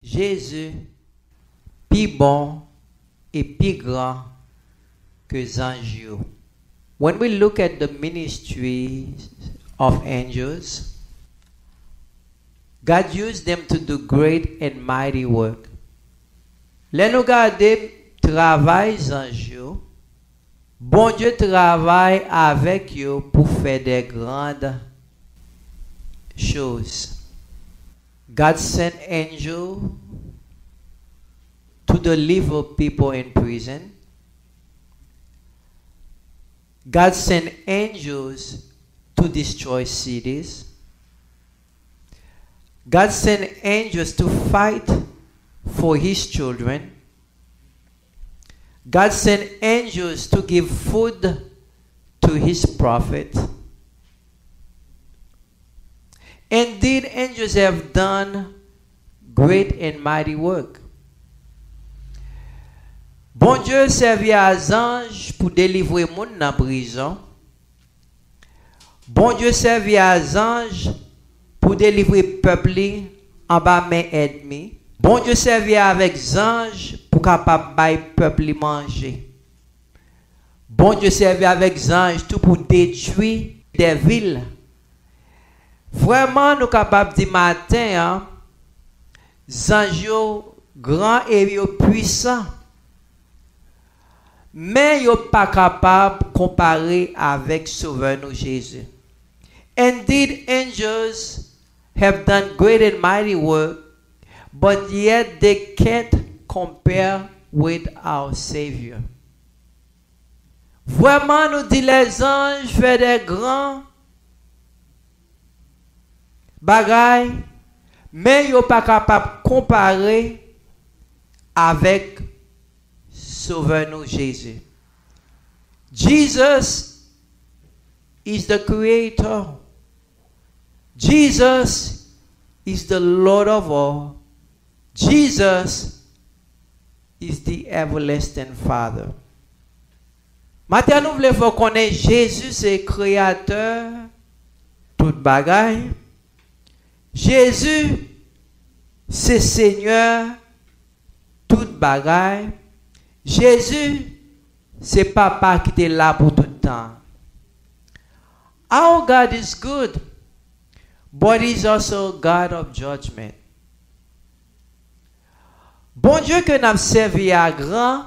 Jésus, plus bon et plus grand que les anges. When we look at the ministry of angels, God used them to do great and mighty work. Là nous regardons travail des anges, bon Dieu travaille avec eux pour faire des grandes choses. God sent angels to deliver people in prison. God sent angels to destroy cities. God sent angels to fight for his children. God sent angels to give food to his prophet. Indeed, angels have done great and mighty work. Bon Dieu servait à anges pour délivrer les gens dans la prison. Bon Dieu servait à anges pour délivrer le peuple en bas main ennemis. Bon Dieu servait avec anges pour capable bailler peuple manger. Bon Dieu servait avec anges tout pour détruire des villes. Vraiment nous capables de matin anges grands et puissants. Mais ils ne sont pas capables de comparer avec Sauveur nous Jésus. Indeed, angels have done great and mighty work, but yet they can't compare with our Savior. Vraiment, nous dit les anges font des grands bagailles, mais ils ne sont pas capables de comparer avec Sauveur nous Jésus. Jesus is the Creator. Jesus is the Lord of all. Jesus is the everlasting Father. Maintenant, nous voulons connaître Jésus, c'est créateur tout bagaille. Jésus, c'est Seigneur tout bagaille. Jésus, c'est Papa qui est là pour tout le temps. Our God is good, but He's also God of judgment. Bon Dieu que nous avons servi à grand,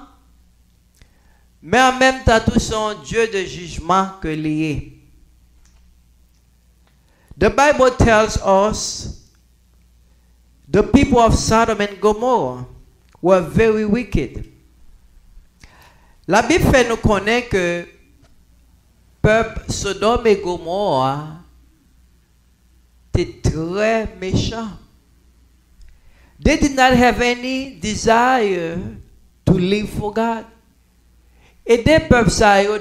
mais en même temps, tout son Dieu de jugement que lié. The Bible tells us the people of Sodom and Gomorrah were very wicked. La Bible fait nous connaître que peuple Sodome et Gomorrah était très méchant. They did not have any desire to live for God. Et des peuples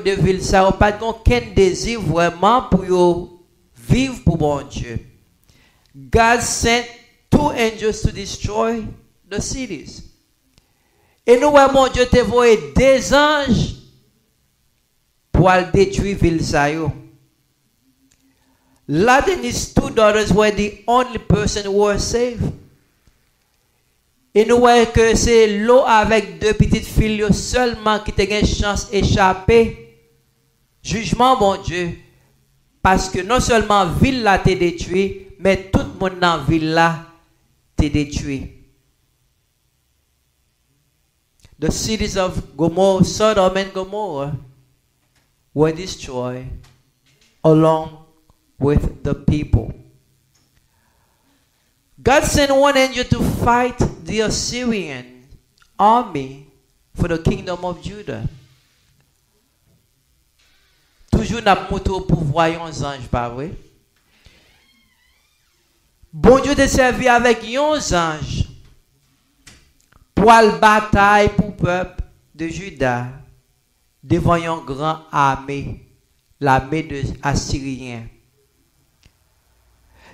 de ville ça n'ont pas aucun désir vraiment pour vivre pour bon Dieu. God sent two angels to destroy the cities. Et nous, mon Dieu, te voyé des anges pour détruire la ville. Lot and his two daughters were the only person who were saved. Et nous voyons que c'est l'eau avec deux petites filles seulement qui te gagne chance d'échapper. Jugement, mon Dieu. Parce que non seulement la ville là t'est détruite, mais tout le monde dans la ville là t'est détruit. The cities of Gomorrah, Sodom and Gomorrah were destroyed along with the people. God sent one angel to fight the Assyrian army for the kingdom of Judah. Toujours n'a montré au pouvoir un ange, pas vrai? Bon Dieu te servi avec un ange pour la bataille pour le peuple de Juda devant une grande armée, l'armée des Assyriens.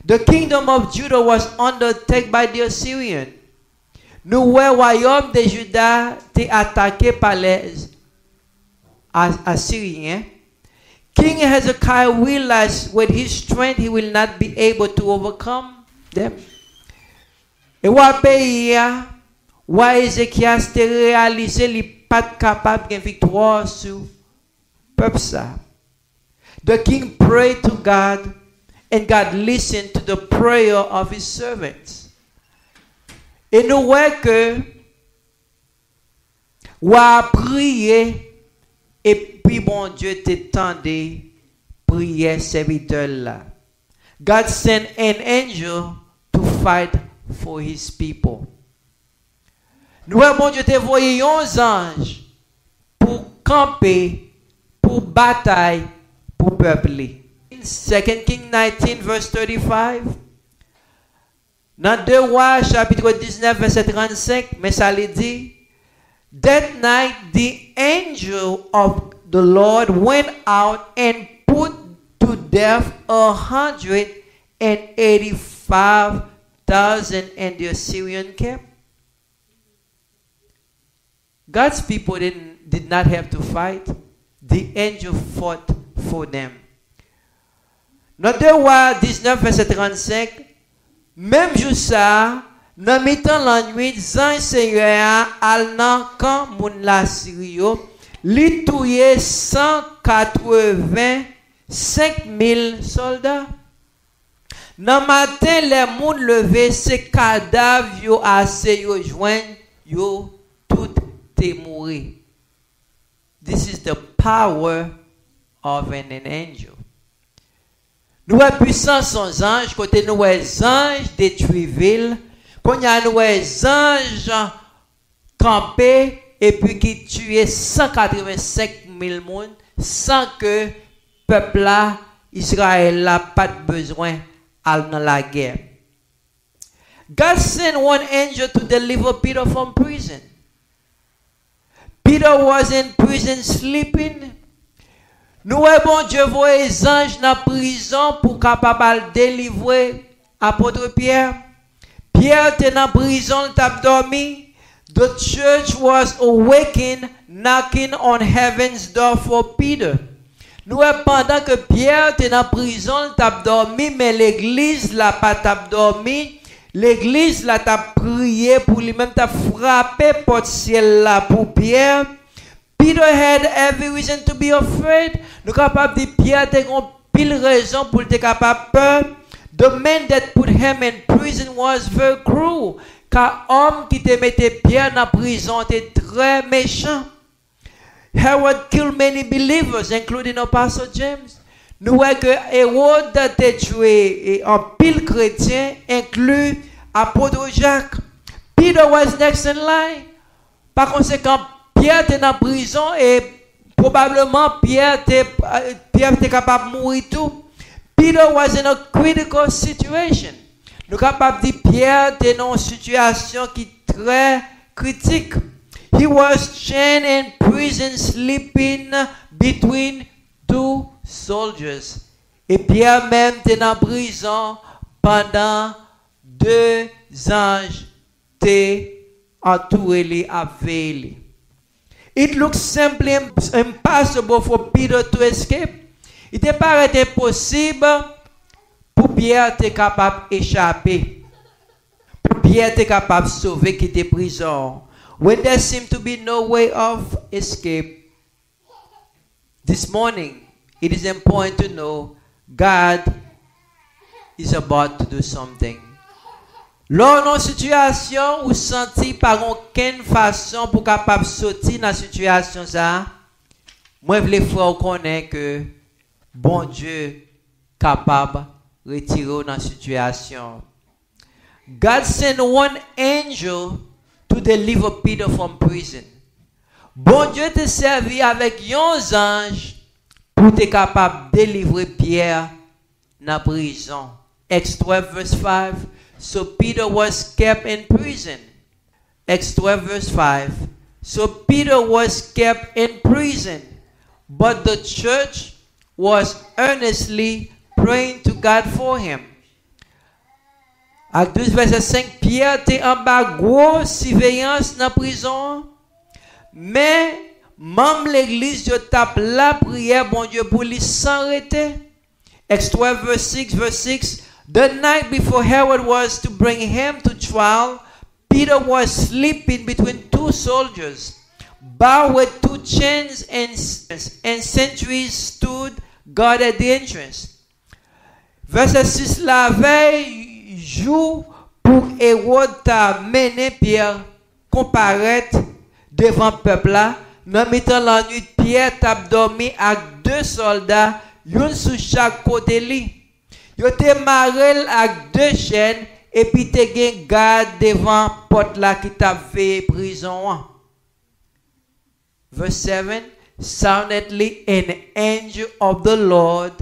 The kingdom of Judah was undertaken by the Assyrians. Nous, le royaume de Juda était attaqué par les Assyriens. King Hezekiah realized with his strength he will not be able to overcome them. Et wa pays wa Ézéchias te réalisé li pas capable de victoire sur peuple ça. The king prayed to God and God listened to the prayer of his servants. Et nous voyons que wa prier et puis bon Dieu t'étendait prier serviteur là. God sent an angel to fight for his people. Nous bon Dieu te voyé un ange pour camper, pour bataille, pour peuple. 2 Kings 19 verse 35. Dans 2 Rois chapitre 19 verset 35, mais ça le dit, that night the angel of the Lord went out and put to death 185,000 in the Assyrian camp. God's people did not have to fight. The angel fought for them. Dans 2 Rois 19 verset 35, même jour ça, dans mi-temps la nuit, Zan Seigneur al nan kan moun la Syrio, li touye 185,000 soldats. Dans matin, les moun levé, se cadavres yo assez yo joindre, yo tout te mouri. This is the power of an angel. Nous avons puissance sans ange, côté nous anges détruisent ville, quand y a nous anges campés et puis qui tuent 185,000 personnes sans que le peuple là, Israël n'a pas besoin d'aller dans la guerre. God sent one angel to deliver Peter from prison. Peter was in prison sleeping. Nous, bon Dieu, voyez les anges dans la prison pour capable délivrer apôtre Pierre. Pierre était dans la prison, il a dormi. The church was awakened, knocking on heaven's door for Peter. Nous, pendant que Pierre était dans la prison, il a dormi, mais l'église n'a pas dormi. L'église là t'a prié pour lui-même, t'a frappé porte ciel là pour Pierre. Peter had every reason to be afraid. Nous capable de Pierre t'es une pile raison pour être capable peur. The man that put him in prison was very cruel. Car homme qui te mettait Pierre dans prison était très méchant. Herod killed many believers, including Apostle James. Nous voyons que Hérode a tué un pile chrétien, inclus apôtre Jacques. Peter was next in line. Par conséquent, Pierre était dans la prison et probablement Pierre était capable de mourir tout. Peter was in a critical situation. Nous sommes capables de dire Pierre était dans une situation qui est très critique. He was chained in prison, sleeping between two soldiers. Et Pierre même était en prison pendant 2 anges t'es entouré à veiller. It looks simply impossible for Peter to escape. Il te paraît impossible pour Pierre être capable d'échapper. Pour Pierre être capable de sauver quitter prison. When there seemed to be no way of escape, this morning, it is important to know God is about to do something. Lors d'une situation où senti par aucune façon pour capable sortir dans la situation ça, moi je veux connaître que bon Dieu capable de retirer dans la situation. God sent one angel to deliver Peter from prison. Bon Dieu te servi avec un ange pour être capable de délivrer Pierre dans la prison. Acts 12 verse 5. So Peter was kept in prison. Acts 12 verse 5. So Peter was kept in prison, but the church was earnestly praying to God for him. Acte 12 verset 5, Pierre était en bas grosse surveillance dans la prison, mais même l'église de tape la prière, bon Dieu, pour lui s'arrêter. Acts 12 verse 6, The night before Herod was to bring him to trial, Peter was sleeping between two soldiers, bound with two chains, and sentries stood guard at the entrance. Verset 6, la veille, jour pour Hérode t'a mené Pierre comparaître devant le peuple là. Dans mi-temps la nuit, Pierre t'a dormi avec deux soldats, un sous chaque côté li. Yo te marel avec deux chaînes et puis te gen garde devant porte là qui t'a veillé prison. Verse 7, suddenly an angel of the Lord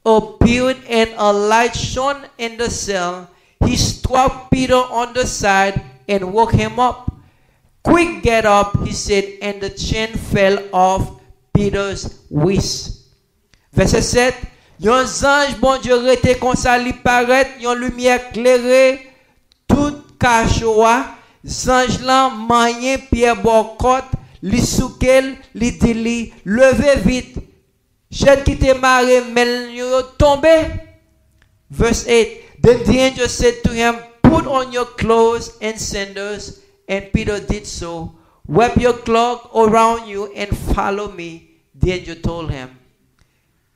appeared and a light shone in the cell. He struck Peter on the side and woke him up. Quick, get up, he said, and the chain fell off Peter's wrist. Verset 7, yon ange bon Dieu rete kon sa li paraît, yon lumière éclairée tout cachoua, ange lan manye Pierre Bocot, li soukel, li di li, levez vite. Chen qui te marre, men yo tombe. Verse 8, then the angel said to him, put on your clothes and sandals, and Peter did so. Wrap your cloak around you and follow me, the angel told him.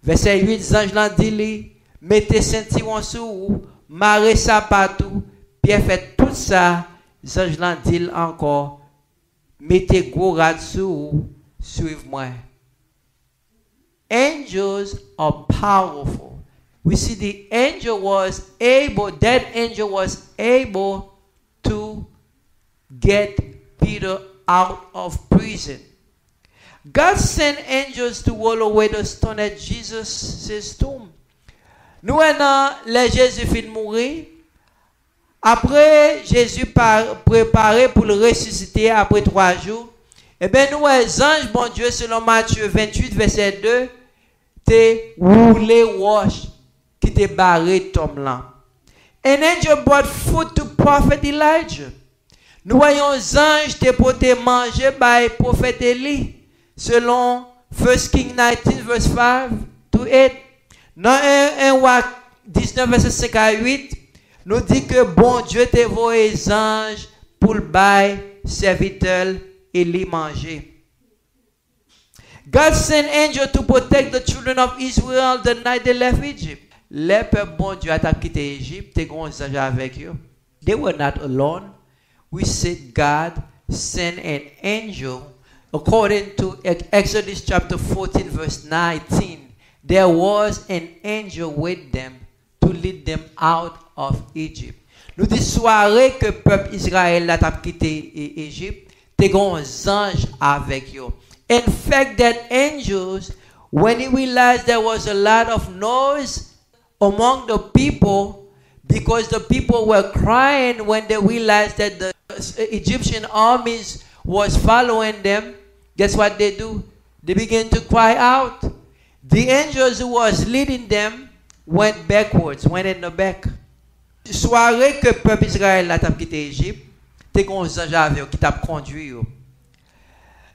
Verset 8, ange lan di li, mettez ceinturon sou ou, marre sapatou, Pierre fait tout ça, ange lan di encore, mettez gros rad sou ou, suive-moi. Angels are powerful. We see the angel was able, that angel was able to get Peter out of prison. God sent angels to roll away the stone at Jesus' tomb. Nous, les Jésus fin mourir. Après, Jésus préparé pour le ressusciter après 3 jours. Eh bien, nous, les anges, bon Dieu, selon Matthieu 28, verset 2, te roulé roche qui te barré tombe là. An angel brought food to prophet Elijah. Nous voyons les anges te porter manger by prophète Élie. Selon 1 King 19, verse 5 to 8. Dans 1 roi 19, verset 5 à 8, nous dit que bon Dieu te voyé les anges pour le bail serviteur et les manger. God sent angels to protect the children of Israel the night they left Egypt. Les peuples bon Dieu a quitté Égypte, te gon ange avec eux. They were not alone. We said God sent an angel. According to Exodus chapter 14 verse 19, there was an angel with them to lead them out of Egypt. Nous dit soirée que peuple Israël a quitté Égypte, te gon ange avec eux. In fact, that angels, when he realized there was a lot of noise among the people, because the people were crying when they realized that the Egyptian armies was following them, guess what they do? They began to cry out. The angels who was leading them went backwards, went in the back. Soirée que peuple Israël a quitté Égypte, te gon ange avec qui t'a conduit.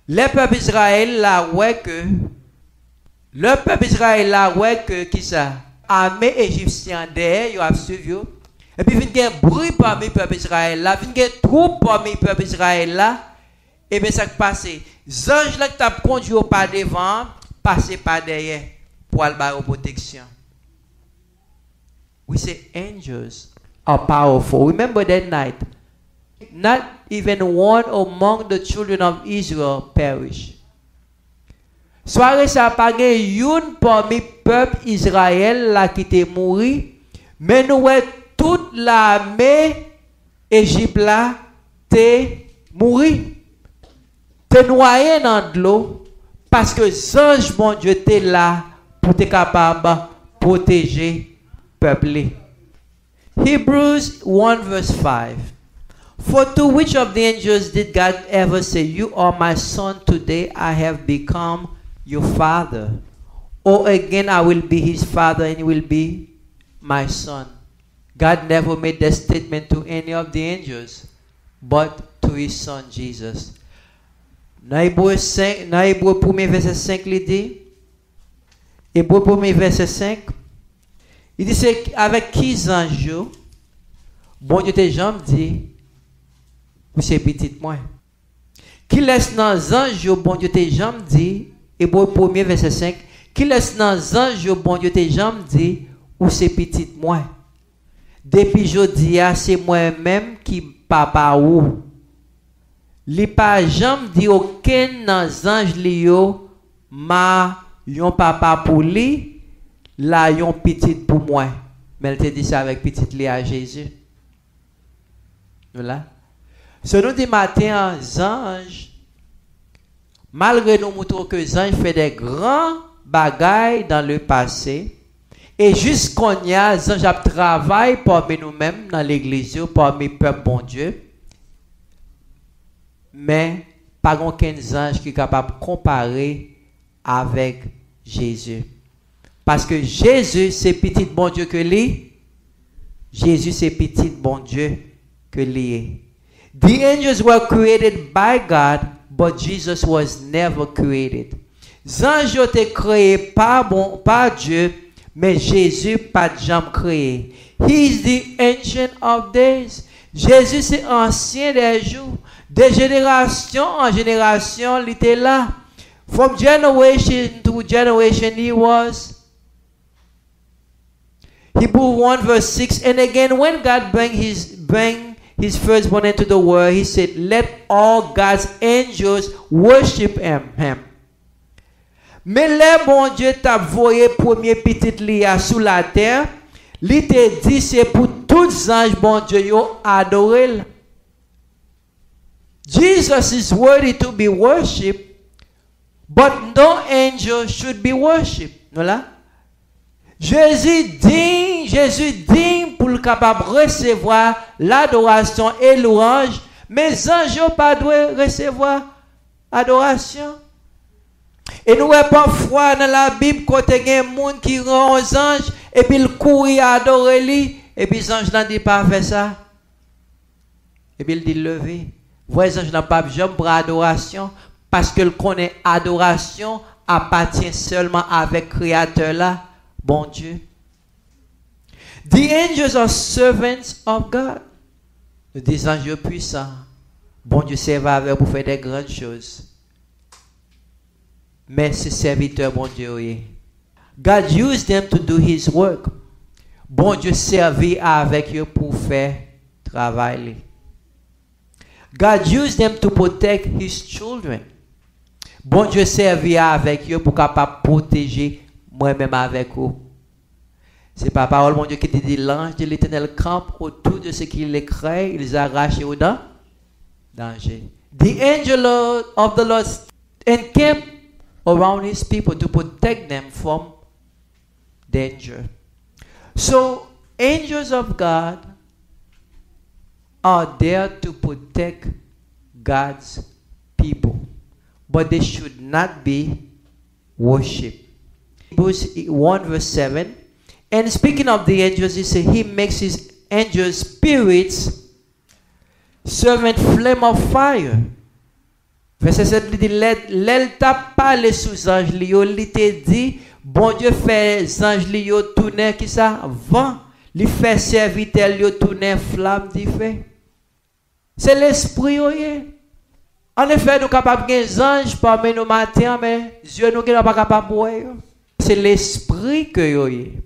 Le peuple Israël là ouais que qui ça armée égyptienne derrière yo a suivi et puis vinn gen bruit parmi peuple Israël là vinn gen troupe parmi peuple Israël là et bien ça qui passé ange là qui t'a conduit par devant passer par derrière pour aller ba protection. We say angels are powerful. Remember that night, not even one among the children of Israel perished. Soirée ça pas gen youn parmi peuple Israël là qui te mouri, mais nous toute l'armée Égypte là te mouri. Te noyé dans de l'eau parce que ange bon Dieu était là pour te capable protéger peuple. Hebrews 1 verse 5. For to which of the angels did God ever say, you are my son, today I have become your father? Or again, I will be his father and he will be my son. God never made that statement to any of the angels, but to his son Jesus. Dans Hébreu 1 verset 5, il dit, Hébreu 1 verset 5, Il dit, c'est avec qui ange, bon Dieu tes jambes dit, ou c'est petit moi. Qui laisse dans ange, bon Dieu tes jambes dit, Hébreu 1er verset 5, qui laisse dans ange, bon Dieu tes jambes dit, ou c'est petit moi. Depuis jodi c'est moi-même qui papa ou. Li pas jamais dit aucun dans ange li yo ma yon papa pour lui, la yon petit pour moi. Mais elle te dit ça avec petit li à Jésus. Voilà. Ce nous dit matin, ange, malgré nous montrons que les anges fait des grands bagailles dans le passé, et jusqu'on y a, les anges travaillent parmi nous-mêmes dans l'église, parmi le peuple bon Dieu, mais pas aucun ange qui est capable de comparer avec Jésus. Parce que Jésus, c'est petit bon Dieu que lui. Jésus, c'est petit bon Dieu que lui. The angels were created by God, but Jesus was never created. Les anges ont été créés par Dieu, mais Jésus pas jamais créé. He is the ancient of days. Jésus c'est ancien des jours. De génération en génération, il était là. From generation to generation, he was. Hebrews 1 verse 6. And again, when God bring his firstborn into the world, he said, let all God's angels worship him. Mais le bon Dieu t'a voyé premier petit lia sous la terre, il te dit c'est pour tous les anges bon Dieu yo adorer. Jesus is worthy to be worshipped, but no angel should be worshipped. Voilà. Jésus digne pour le capable recevoir l'adoration et louange, mais les anges n'ont pas dû recevoir adoration. Et nous avons parfois dans la Bible côté il y a des gens qui rend aux anges et puis ils courent à adorer lui et puis les anges n'ont dit pas faire ça. Et puis il dit lever. Vous les anges n'ont pas jamais pour adoration parce que connaît adoration appartient seulement avec Créateur là, bon Dieu. The angels are servants of God. Des anges puissants. Bon Dieu servent avec pour faire des grandes choses. Mais c'est serviteur, bon Dieu. God used them to do his work. Bon Dieu servit avec eux pour faire travail. God used them to protect his children. Bon Dieu servit avec eux pour capable protéger moi-même avec eux. C'est pas parole mon Dieu qui dit l'ange de l'Éternel campe autour de ce qu'il les crée, ils arrachent au danger. The angel of the Lord encamped around his people to protect them from danger. So, angels of God are there to protect God's people, but they should not be worshipped. Hebrews 1 verse 7. And speaking of the angels, he said he makes his angels spirits servant flame of fire. Verset 7 il dit l'elle t'a parlé sous ange lio, il te dit bon Dieu fait ange lio tourner qui ça vent, il fait serviteur lio tourner flamme du feu. C'est l'esprit oyé. En effet nous capables des anges parmi nous matin mais Dieu nous n'est pas capable voir. C'est l'esprit que oyé.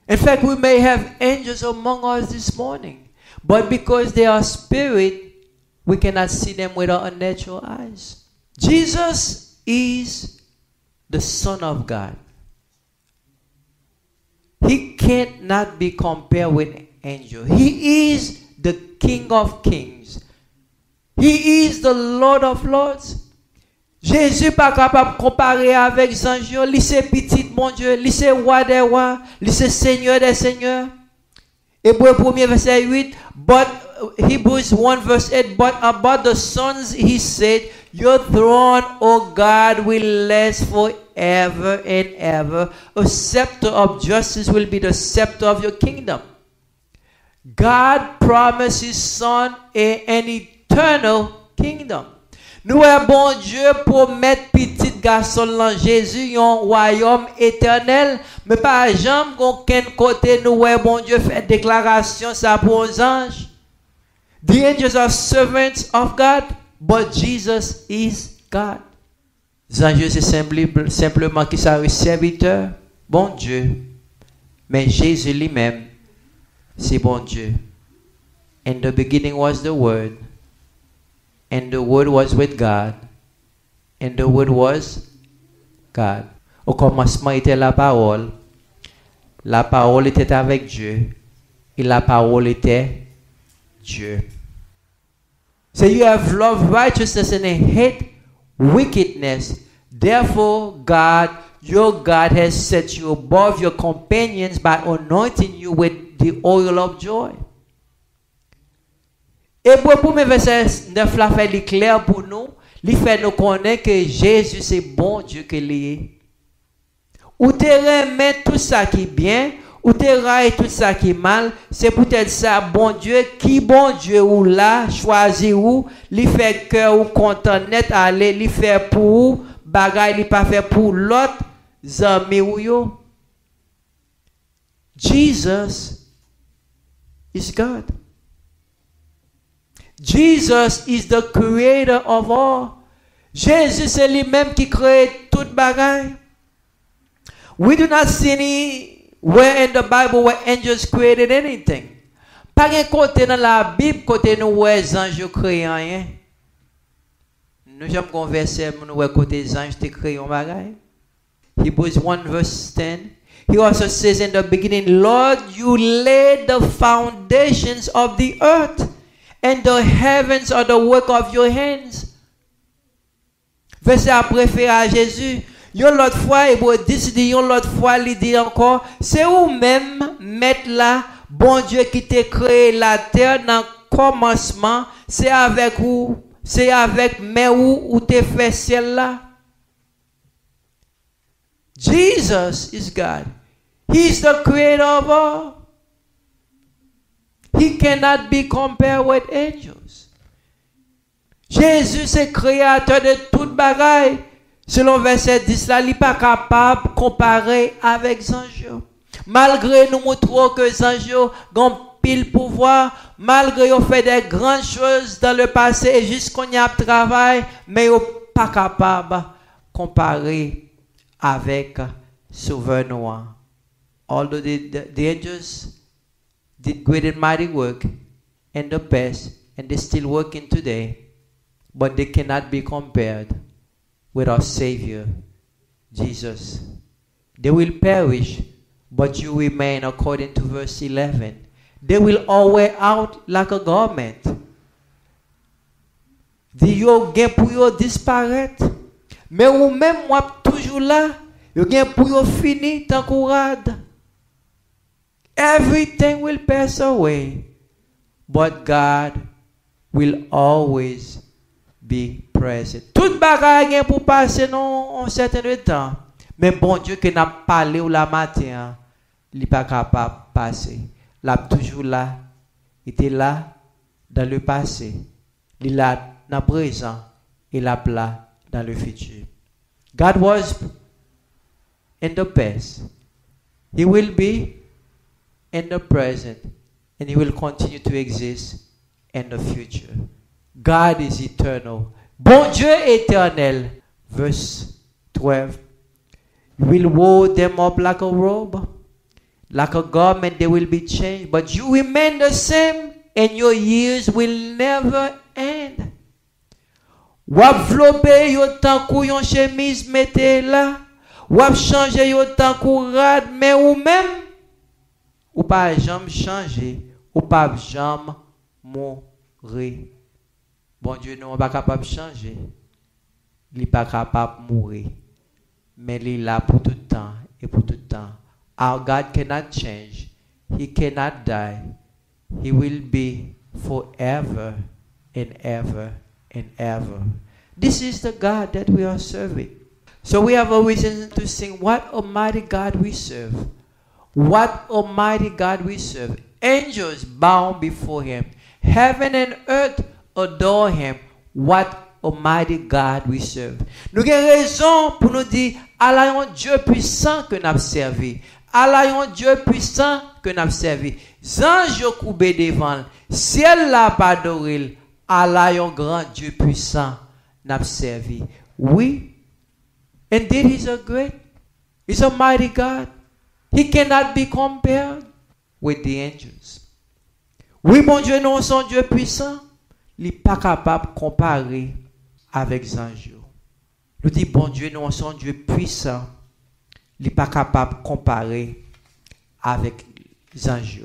In fact, we may have angels among us this morning, but because they are spirit, we cannot see them with our natural eyes. Jesus is the Son of God. He cannot be compared with angels. He is the King of Kings. He is the Lord of Lords. Jésus pas capable de comparer avec les anges. Lui c'est petit mon Dieu, lui c'est roi des rois, lui c'est Seigneur des seigneurs. Hébreux 1er verset 8, but Hebrews 1 verse 8, but about the sons he said, your throne, O God, will last forever and ever. A scepter of justice will be the scepter of your kingdom. God promised his son an eternal kingdom. Nous avons bon Dieu pour mettre petit garçon dans Jésus un royaume éternel. Mais par exemple, aucun côté nous avons bon Dieu fait déclaration ça pour aux anges. The angels are servants of God, but Jesus is God. Les anges c'est simplement qui sont serviteurs, bon Dieu. Mais Jésus lui-même, c'est bon Dieu. In the beginning was the Word. And the Word was with God. And the Word was God. Au commencement était la parole. La parole était avec Dieu. Et la parole était Dieu. So you have loved righteousness and hate wickedness. Therefore, God, your God has set you above your companions by anointing you with the oil of joy. Et pour mes versets 9 la fait clair pour nous, il fait nous connaître que Jésus c'est bon Dieu que est. Ou te remet tout ça qui est bien, ou te raille tout ça qui est mal, c'est peut-être ça bon Dieu qui bon Dieu ou là choisi ou, il fait cœur ou content net aller, il fait pour ou, bagaille il pas fait pour l'autre zami ou yo. Jesus is God. Jesus is the creator of all. Jésus c'est lui-même qui crée toute bagaille. We do not see anywhere in the Bible where angels created anything. Pas un côté dans la Bible côté nous où les anges créent rien. Nous jamais conversé nous où côté les anges te créent un bagaille. Hebrews 1 verse 10. He also says in the beginning, Lord, you laid the foundations of the earth. And the heavens are the work of your hands. Verset après fait à Jésus. Yon l'autre fois, et pour décider, yon l'autre fois, il dit encore, c'est vous-même, mettre là, bon Dieu qui t'a créé la terre dans le commencement, c'est avec vous, c'est avec mais où t'es fait celle-là. Jesus is God. He is the creator of all. He cannot be compared with angels. Jésus c'est créateur de toute bagaille. Selon verset 10 là, il n'est pas capable de comparer avec les anges. Malgré nous montrons que les anges ont pile pouvoir, malgré qu'ils ont fait des grandes choses dans le passé et jusqu'on y a travail, mais ils ne sont pas capables de comparer avec Sauveur. Although the angels did great and mighty work in the past, and they're still working today, but they cannot be compared with our Savior, Jesus. They will perish, but you remain, according to verse 11. They will all wear out like a garment. Yo gen pou yo disparaître, mais ou même moi toujours là, yo gen pou yo fini tan kourade. Everything will pass away, but God will always be present. Tout bagaille gen pour passer non un certain temps, mais bon Dieu qui n'a parlé ou la matin, il pas capable de passer. L'a toujours là, il était là dans le passé, il est là dans le présent, il est là dans le futur. God was in the past. He will be in the present, and he will continue to exist in the future. God is eternal. Bon Dieu éternel. Verse 12. You will roll them up like a robe. Like a garment they will be changed. But you remain the same, and your years will never end. Wap vlope yo tankou yon chemise mette là. Wap change yo tankou rad, mais ou même ou pas jamais changer, ou pas jamais mourir. Bon Dieu non pas capable de changer. Il n'est pas capable de mourir. Mais il est là pour tout le temps et pour tout le temps. Our God cannot change. He cannot die. He will be forever and ever and ever. This is the God that we are serving. So we have a reason to sing, what a mighty God we serve. What a mighty God we serve. Angels bow before him. Heaven and earth adore him. What Almighty God we serve. Nous avons raison pour nous dire, Allah est un Dieu puissant que nous avons servi. Allah est un Dieu puissant que nous avons servi. Anges coupés devant, ciel là pas adoré. Allah est un grand Dieu puissant nous avons servi. Oui, indeed He's a great, He's a mighty God. He cannot be compared with the angels. Oui, mon Dieu, nous sommes Dieu puissant. Il n'est pas capable de comparer avec les anges. Nous disons, bon Dieu, nous sommes Dieu puissant. Il n'est pas capable de comparer avec les anges.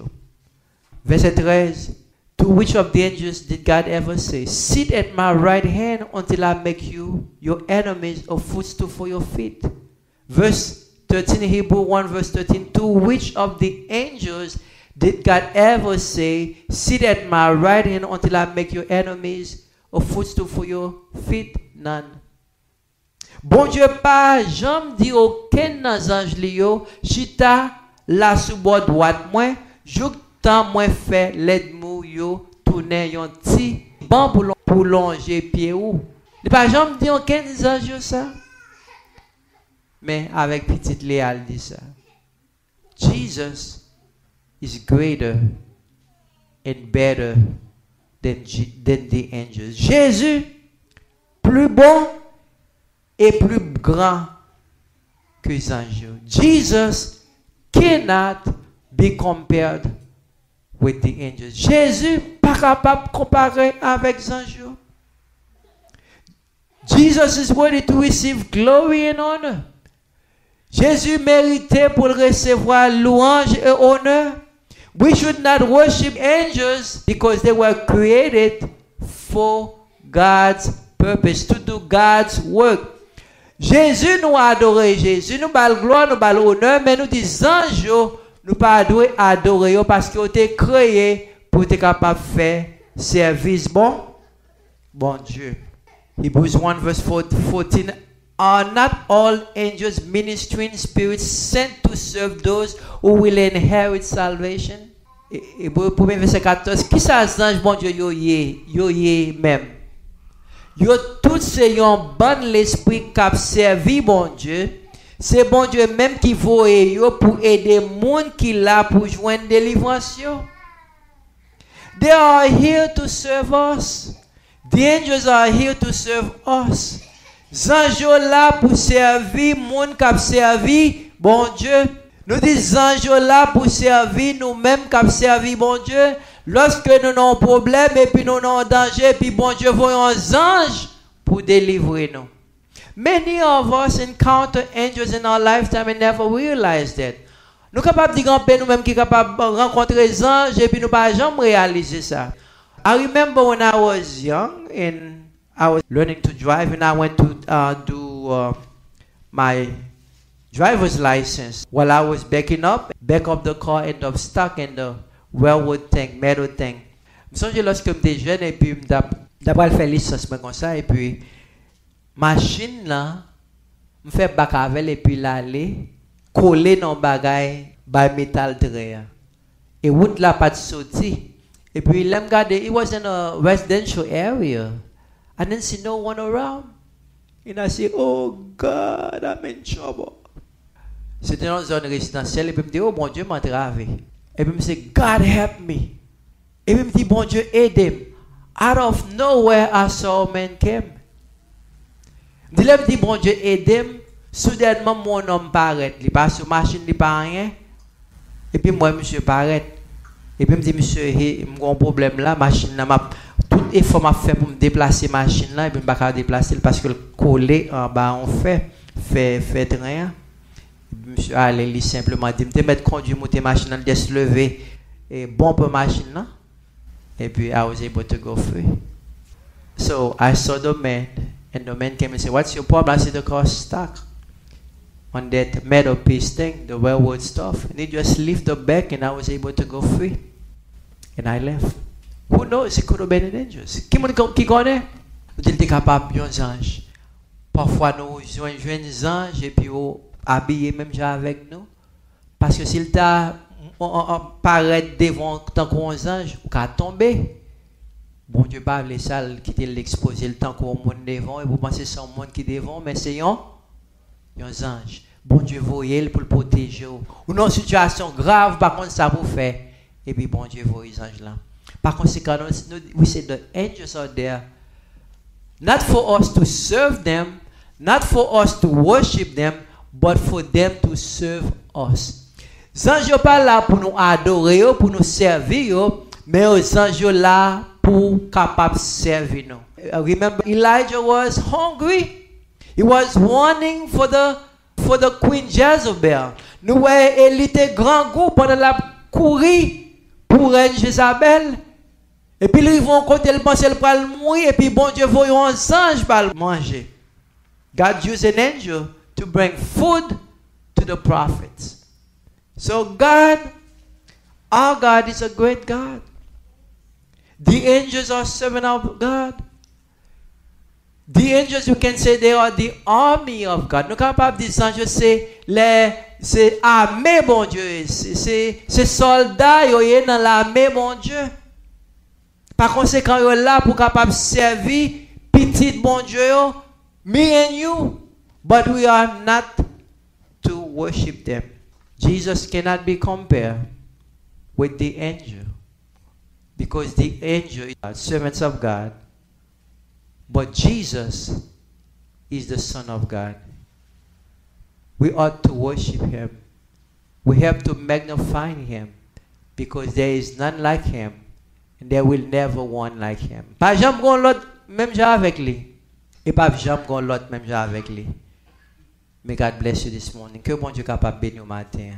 Verset 13. To which of the angels did God ever say, sit at my right hand until I make you your enemies a footstool for your feet? Verse 13, Hebrew 1 verse 13. To which of the angels did God ever say, sit at my right hand until I make your enemies a footstool for your feet? None. Bon Dieu pas jamais dit aucun des anges liyo, chita la sous bord droite moi, jouk tant moi fait l'aide mou yo tourner yon ti ban pour longer pied ou. Il pas jamais dit aucun des anges ça. Mais avec petite Léa dit ça. Jesus is greater and better than the angels. Jésus, plus bon et plus grand que les anges. Jesus cannot be compared with the angels. Jésus pas capable de comparer avec les anges. Jesus is worthy to receive glory and honor. Jésus méritait pour recevoir louange et honneur. We should not worship angels because they were created for God's purpose, to do God's work. Jésus nous a adoré, Jésus nous a gloire, nous a honneur, mais nous disons anges, nous pas adorer parce qu'ils ont été créés pour être capables de faire service bon Dieu. Hebrews 1 verse 14. Are not all angels ministering spirits sent to serve those who will inherit salvation? Hébreux 1 verset 14. Qui ça ange bon Dieu yo yé même? Yo tout c'est yon bon l'esprit qui servi bon Dieu. C'est bon Dieu même qui voye yo pour aider monde qui là pour joindre délivrance yo. They are here to serve us. The angels are here to serve us. Anges là pour servir monde qui a servi bon Dieu. Nous disons anges là pour servir nous-mêmes qui a servi bon Dieu. Lorsque nous avons un problème et puis nous avons un danger, puis bon Dieu voyons un ange pour délivrer nous. Many of us encounter angels in our lifetime and never realize that. Nous sommes capables de dire nous-mêmes qui sommes capables de rencontrer les anges et puis nous ne pouvons jamais réaliser ça. I remember when I was young and I was learning to drive and I went to do my driver's license. While I was backing up, back of the car ended up stuck in the railroad tank, metal tank. Je me souviens lorsque j'étais jeune et puis d'abord faire licence comme ça et puis machine là me fait bac avec et puis l'aller coller dans bagay by metal tray. Et route là pas de sortie. Et puis là me regarder, it was in a residential area. I didn't see no one around. And I said, oh God, I'm in trouble. C'était dans une zone résidentielle. Et puis, je me dis, oh mon Dieu, m'a travé. Et puis, je me dis, God help me. Et puis, je me dis, bon Dieu, aide-moi. Out of nowhere, I saw a man came. Je me dis, bon Dieu, aide-moi. Soudainement, mon homme paraît. Il passe sur la machine, il pas rien. Et puis, moi, monsieur paraît. Et puis, je me dis, monsieur, j'ai un problème là. Machine là, tout effort m'a fait pour me déplacer la machine là. Et puis, je ne peux pas déplacer parce que le collé en bas, on fait rien. Monsieur allait simplement dit me mettre conduire monter machine de se lever et bon pour machine là et puis I was able to go free. So I saw the man and the man came and said, what's your problem? I said, the car stuck on that metal piece thing, the railroad stuff, and he just lift the back and I was able to go free and I left. Who knows? It could have been an angel. Qui connaît? Il était capable bien ange. Parfois nous joignons des anges et puis habillé même avec nous parce que s'il t'a paraît devant tant qu'on ange ou qu'à tomber Bon Dieu pas les salles qui l'exposer le temps qu'on monde devant et vous pensez c'est un monde qui devant mais c'est un ange. Bon Dieu voyait pour le protéger ou non situation grave par contre ça vous fait et puis bon Dieu voyait les anges là. Par conséquent we say the angels are there not for us to serve them, not for us to worship them, but for them to serve us. Les anges sont pas là pour nous adorer, pour nous servir, mais les anges là pour capable servir nous. Remember, Elijah was hungry. He was wanting for the Queen Jezebel. Nous voyons, il était grand goût pendant la courir pour reine Jézabel. Et puis ils vont côté le penser le pral mourir et puis bon Dieu voyons un ange pour manger. God used an angel to bring food to the prophets. So God, our God is a great God. The angels are servants of God. The angels, you can say they are the army of God. Nous capables des anges, c'est armée, bon Dieu. C'est soldats, ils sont dans l'armée, bon Dieu. Par conséquent, ils sont là pour capable servir petit, bon Dieu, me and you. But we are not to worship them. Jesus cannot be compared with the angel. Because the angel are servants of God. But Jesus is the Son of God. We ought to worship Him. We have to magnify Him. Because there is none like Him. And there will never one like Him. Pas jamais gon l'autre même genre avec lui. Et pas jamais gon l'autre même genre avec lui. May God bless you this morning. Que bon Dieu capable bénir au matin.